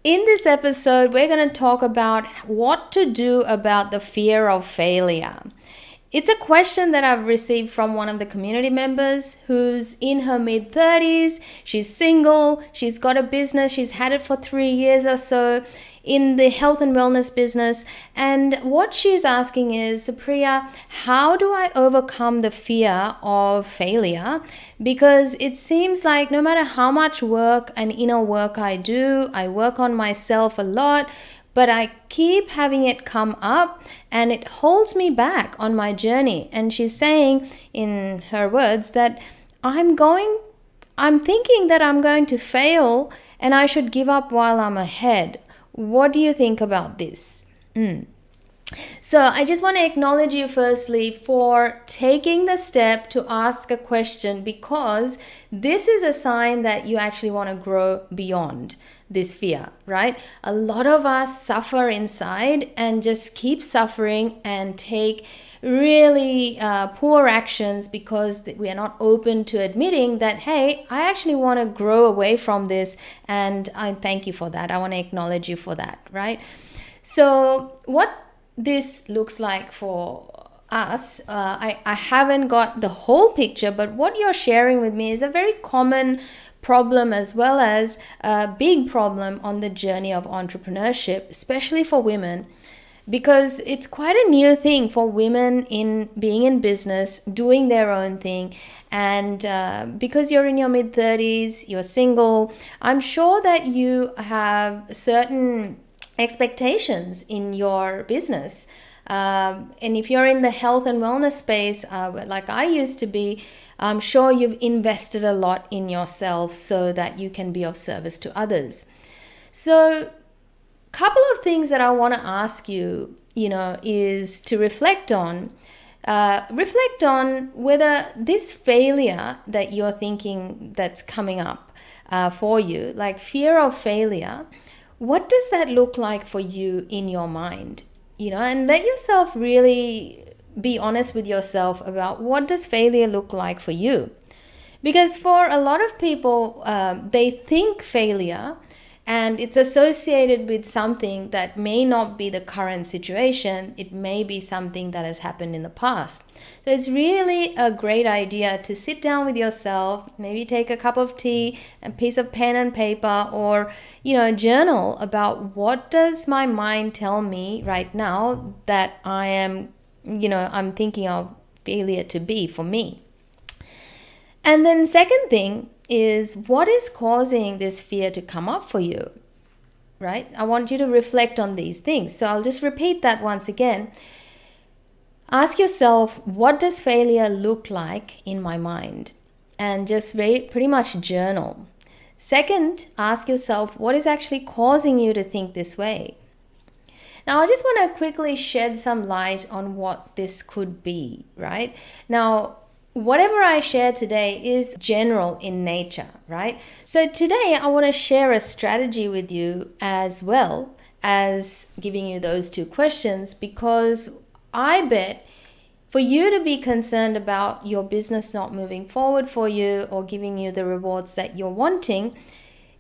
In this episode, we're going to talk about what to do about the fear of failure. It's a question that I've received from one of the community members who's in her mid-30s. She's single, she's got a business, she's had it for 3 years or so in the health and wellness business. And what she's asking is, Supriya, how do I overcome the fear of failure? Because it seems like no matter how much work and inner work I do, I work on myself a lot, but I keep having it come up and it holds me back on my journey. And she's saying in her words that I'm thinking that I'm going to fail and I should give up while I'm ahead. What do you think about this? So I just want to acknowledge you firstly for taking the step to ask a question, because this is a sign that you actually want to grow beyond this fear, right? A lot of us suffer inside and just keep suffering and take really poor actions because we are not open to admitting that, hey, I actually want to grow away from this, and I thank you for that. I want to acknowledge you for that, right? So what this looks like for us, I haven't got the whole picture, but what you're sharing with me is a very common problem as well as a big problem on the journey of entrepreneurship, especially for women, because it's quite a new thing for women in being in business, doing their own thing. And because you're in your mid-30s, you're single, I'm sure that you have certain expectations in your business. And if you're in the health and wellness space, like I used to be, I'm sure you've invested a lot in yourself so that you can be of service to others. So a couple of things that I want to ask you, is to reflect on whether this failure that you're thinking that's coming up for you, like fear of failure, what does that look like for you in your mind? And let yourself really be honest with yourself about what does failure look like for you. Because for a lot of people, they think failure and it's associated with something that may not be the current situation. It may be something that has happened in the past. So it's really a great idea to sit down with yourself, maybe take a cup of tea, a piece of pen and paper, or, journal about what does my mind tell me right now that I am, I'm thinking of failure to be for me. And then second thing is, what is causing this fear to come up for you, right? I want you to reflect on these things. So I'll just repeat that once again. Ask yourself, what does failure look like in my mind? And just pretty much journal. Second, ask yourself, what is actually causing you to think this way? Now, I just want to quickly shed some light on what this could be, right? Now, whatever I share today is general in nature, right? So today I want to share a strategy with you as well as giving you those two questions, because I bet for you to be concerned about your business not moving forward for you or giving you the rewards that you're wanting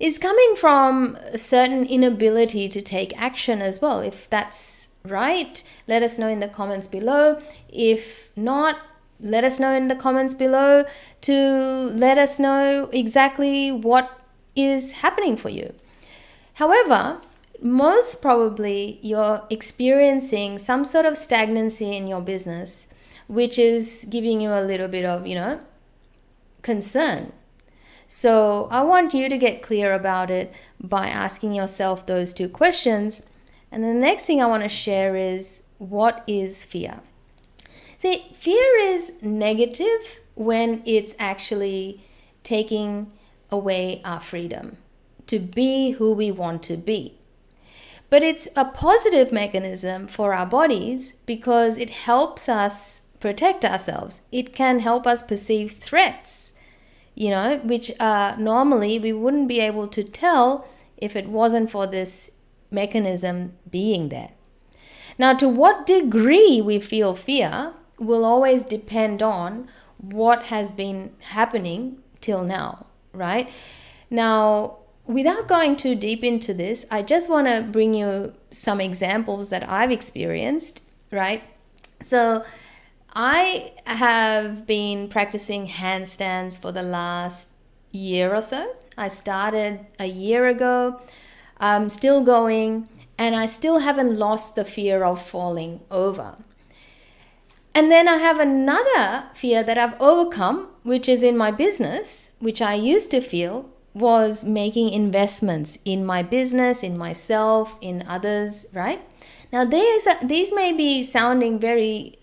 is coming from a certain inability to take action as well. If that's right, let us know in the comments below. If not, let us know in the comments below to let us know exactly what is happening for you. However, most probably you're experiencing some sort of stagnancy in your business, which is giving you a little bit of, concern. So I want you to get clear about it by asking yourself those two questions. And the next thing I want to share is, what is fear? See, fear is negative when it's actually taking away our freedom to be who we want to be. But it's a positive mechanism for our bodies because it helps us protect ourselves. It can help us perceive threats, which normally we wouldn't be able to tell if it wasn't for this mechanism being there. Now, to what degree we feel fear will always depend on what has been happening till now, right? Now, without going too deep into this, I just want to bring you some examples that I've experienced, right? So I have been practicing handstands for the last year or so. I started a year ago. I'm still going, and I still haven't lost the fear of falling over. And then I have another fear that I've overcome, which is in my business, which I used to feel was making investments in my business, in myself, in others, right? Now, these may be sounding very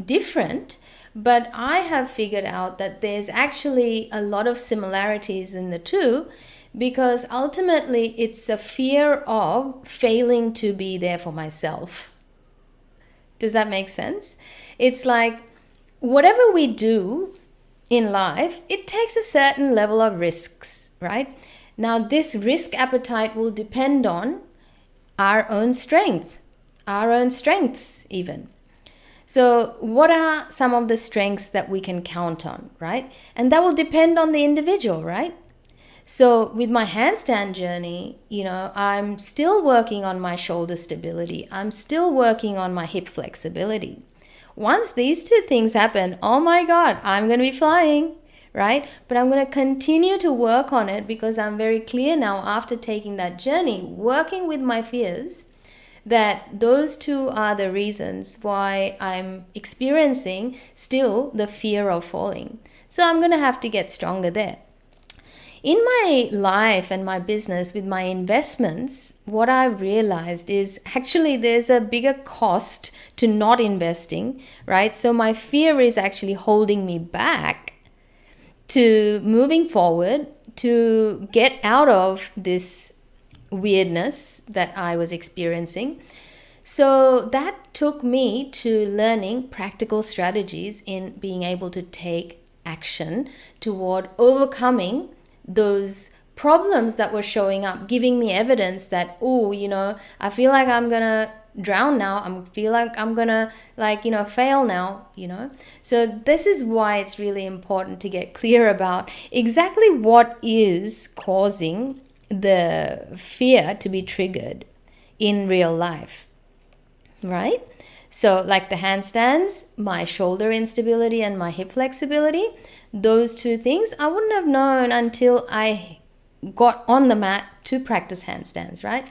different, but I have figured out that there's actually a lot of similarities in the two, because ultimately it's a fear of failing to be there for myself. Does that make sense? It's like whatever we do in life, it takes a certain level of risks, right? Now, this risk appetite will depend on our own strength, our own strengths even. So what are some of the strengths that we can count on, right? And that will depend on the individual, right? So with my handstand journey, I'm still working on my shoulder stability. I'm still working on my hip flexibility. Once these two things happen, oh my God, I'm going to be flying, right? But I'm going to continue to work on it, because I'm very clear now, after taking that journey, working with my fears, that those two are the reasons why I'm experiencing still the fear of falling. So I'm going to have to get stronger there. In my life and my business with my investments, what I've realized is actually there's a bigger cost to not investing, right? So my fear is actually holding me back to moving forward, to get out of this weirdness that I was experiencing. So that took me to learning practical strategies in being able to take action toward overcoming those problems that were showing up, giving me evidence that, I feel like I'm gonna drown now. I feel like I'm gonna fail now, So this is why it's really important to get clear about exactly what is causing the fear to be triggered in real life, right? So like the handstands, my shoulder instability and my hip flexibility, those two things I wouldn't have known until I got on the mat to practice handstands, right?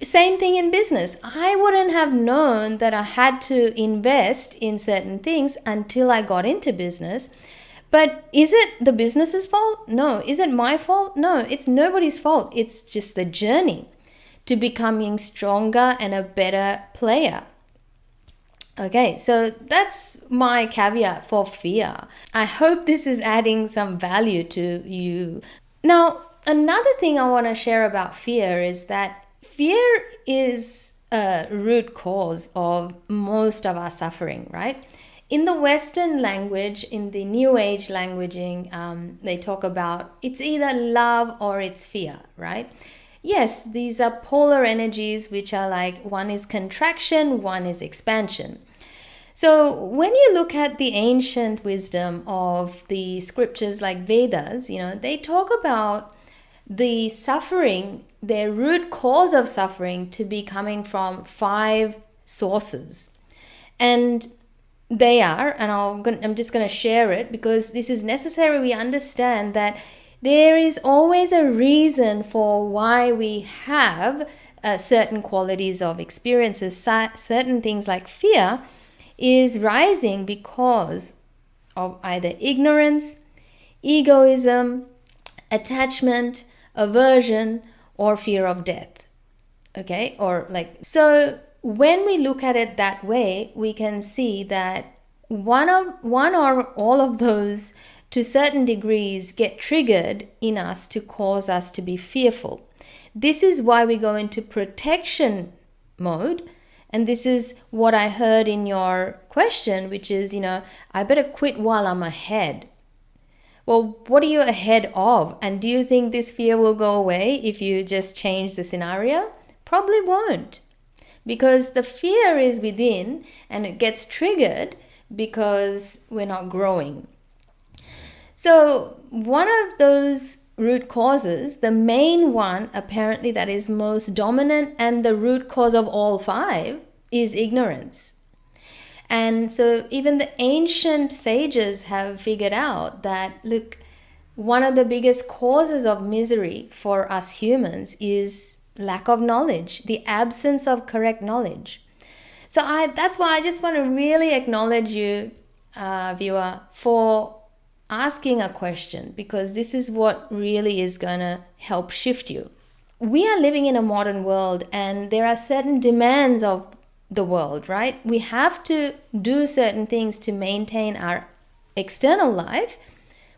Same thing in business. I wouldn't have known that I had to invest in certain things until I got into business. But is it the business's fault? No. Is it my fault? No, it's nobody's fault. It's just the journey to becoming stronger and a better player. Okay, so that's my caveat for fear. I hope this is adding some value to you. Now, another thing I want to share about fear is that fear is a root cause of most of our suffering, right? In the Western language, in the New Age languaging, they talk about it's either love or it's fear, right? Yes, these are polar energies, which are like one is contraction, one is expansion. So when you look at the ancient wisdom of the scriptures like Vedas, they talk about the suffering, their root cause of suffering to be coming from 5 sources. And they are, and I'm just going to share it because this is necessary. We understand that there is always a reason for why we have certain qualities of experiences. Certain things like fear is rising because of either ignorance, egoism, attachment, aversion, or fear of death. Okay, so when we look at it that way, we can see that one or all of those to certain degrees get triggered in us to cause us to be fearful. This is why we go into protection mode. And this is what I heard in your question, which is, I better quit while I'm ahead. Well, what are you ahead of? And do you think this fear will go away if you just change the scenario? Probably won't. Because the fear is within and it gets triggered because we're not growing. So one of those root causes, the main one apparently that is most dominant and the root cause of all five is ignorance. And so even the ancient sages have figured out that, look, one of the biggest causes of misery for us humans is lack of knowledge, the absence of correct knowledge. So that's why I just want to really acknowledge you, viewer, for asking a question, because this is what really is going to help shift you. We are living in a modern world and there are certain demands of the world, right? We have to do certain things to maintain our external life.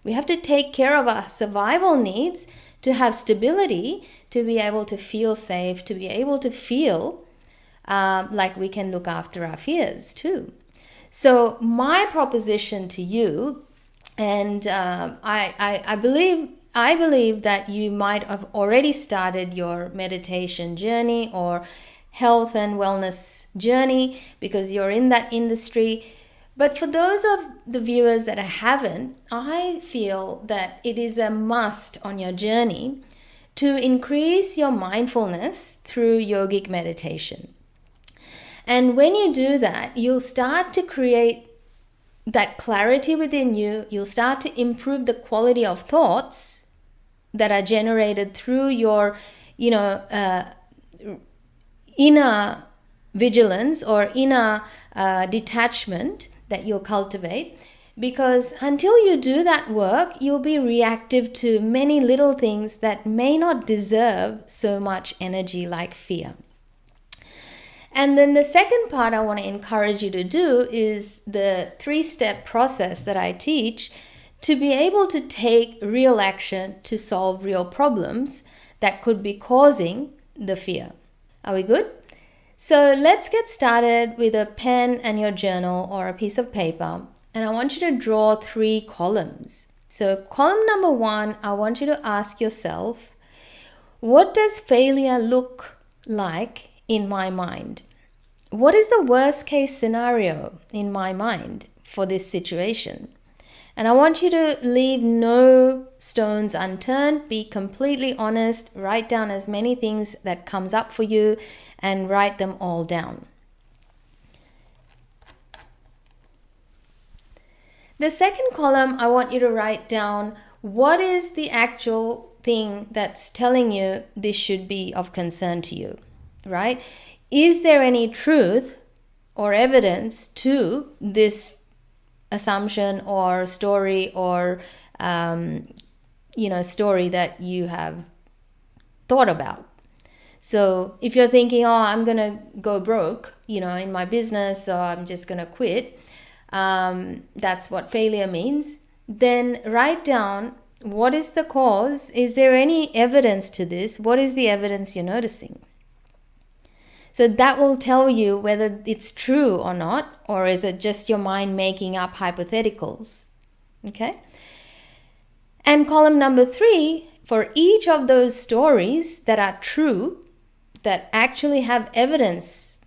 We have to take care of our survival needs to have stability, to be able to feel safe, to be able to feel like we can look after our fears too. So my proposition to you, and I believe that you might have already started your meditation journey or health and wellness journey because you're in that industry. But for those of the viewers that haven't, I feel that it is a must on your journey to increase your mindfulness through yogic meditation. And when you do that, you'll start to create that clarity within you. You'll start to improve the quality of thoughts that are generated through your, inner vigilance or inner detachment that you'll cultivate. Because until you do that work, you'll be reactive to many little things that may not deserve so much energy, like fear. And then the second part I want to encourage you to do is the 3-step process that I teach to be able to take real action to solve real problems that could be causing the fear. Are we good? So let's get started with a pen and your journal or a piece of paper. And I want you to draw 3 columns. So column number 1, I want you to ask yourself, what does failure look like in my mind? What is the worst case scenario in my mind for this situation? And I want you to leave no stones unturned. Be completely honest. Write down as many things that comes up for you and write them all down. The second column, I want you to write down what is the actual thing that's telling you this should be of concern to you, right? Is there any truth or evidence to this assumption or story or, story that you have thought about? So if you're thinking, I'm going to go broke, in my business, or I'm just going to quit, that's what failure means, then write down, what is the cause? Is there any evidence to this? What is the evidence you're noticing? So that will tell you whether it's true or not, or is it just your mind making up hypotheticals? Okay. And column number 3, for each of those stories that are true, that actually have evidence,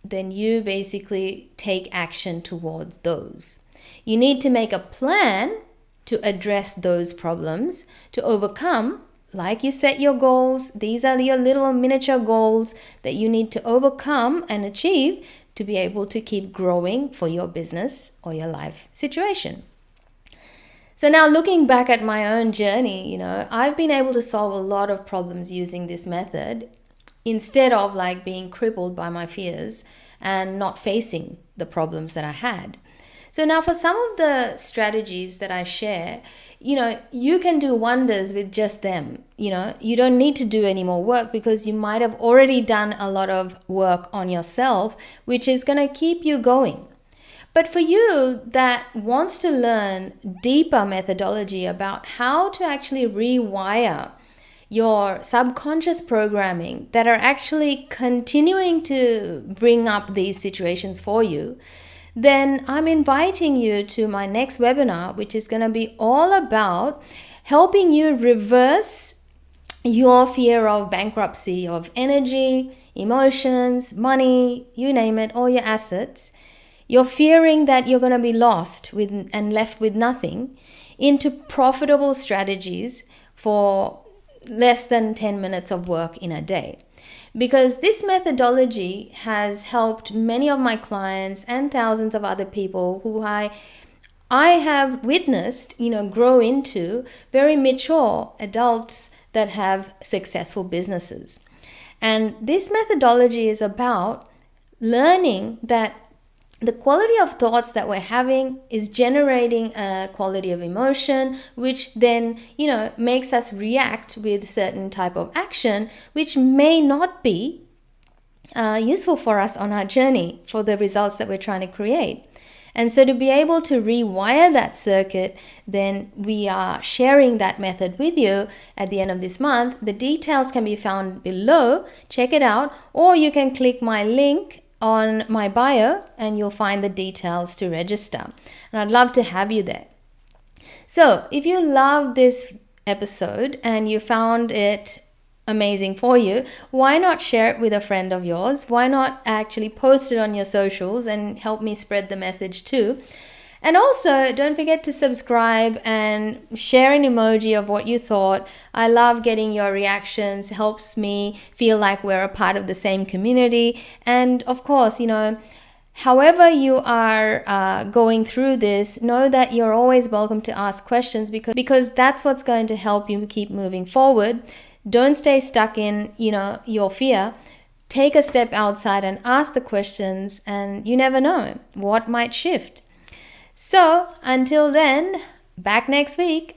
then you basically take action towards those. You need to make a plan to address those problems, to overcome. Like you set your goals, these are your little miniature goals that you need to overcome and achieve to be able to keep growing for your business or your life situation. So now looking back at my own journey, I've been able to solve a lot of problems using this method instead of like being crippled by my fears and not facing the problems that I had. So now for some of the strategies that I share, you can do wonders with just them. You don't need to do any more work because you might have already done a lot of work on yourself, which is going to keep you going. But for you that wants to learn deeper methodology about how to actually rewire your subconscious programming that are actually continuing to bring up these situations for you, then I'm inviting you to my next webinar, which is going to be all about helping you reverse your fear of bankruptcy, of energy, emotions, money, you name it, all your assets. You're fearing that you're going to be lost and left with nothing, into profitable strategies for less than 10 minutes of work in a day. Because this methodology has helped many of my clients and thousands of other people who I have witnessed, grow into very mature adults that have successful businesses. And this methodology is about learning that the quality of thoughts that we're having is generating a quality of emotion, which then, makes us react with certain type of action, which may not be useful for us on our journey for the results that we're trying to create. And so to be able to rewire that circuit, then we are sharing that method with you at the end of this month. The details can be found below. Check it out. Or you can click my link on my bio and you'll find the details to register. And I'd love to have you there. So if you love this episode and you found it amazing for you, why not share it with a friend of yours? Why not actually post it on your socials and help me spread the message too? And also, don't forget to subscribe and share an emoji of what you thought. I love getting your reactions. It helps me feel like we're a part of the same community. And of course, however you are going through this, know that you're always welcome to ask questions because that's what's going to help you keep moving forward. Don't stay stuck in, your fear. Take a step outside and ask the questions, and you never know what might shift. So until then, back next week.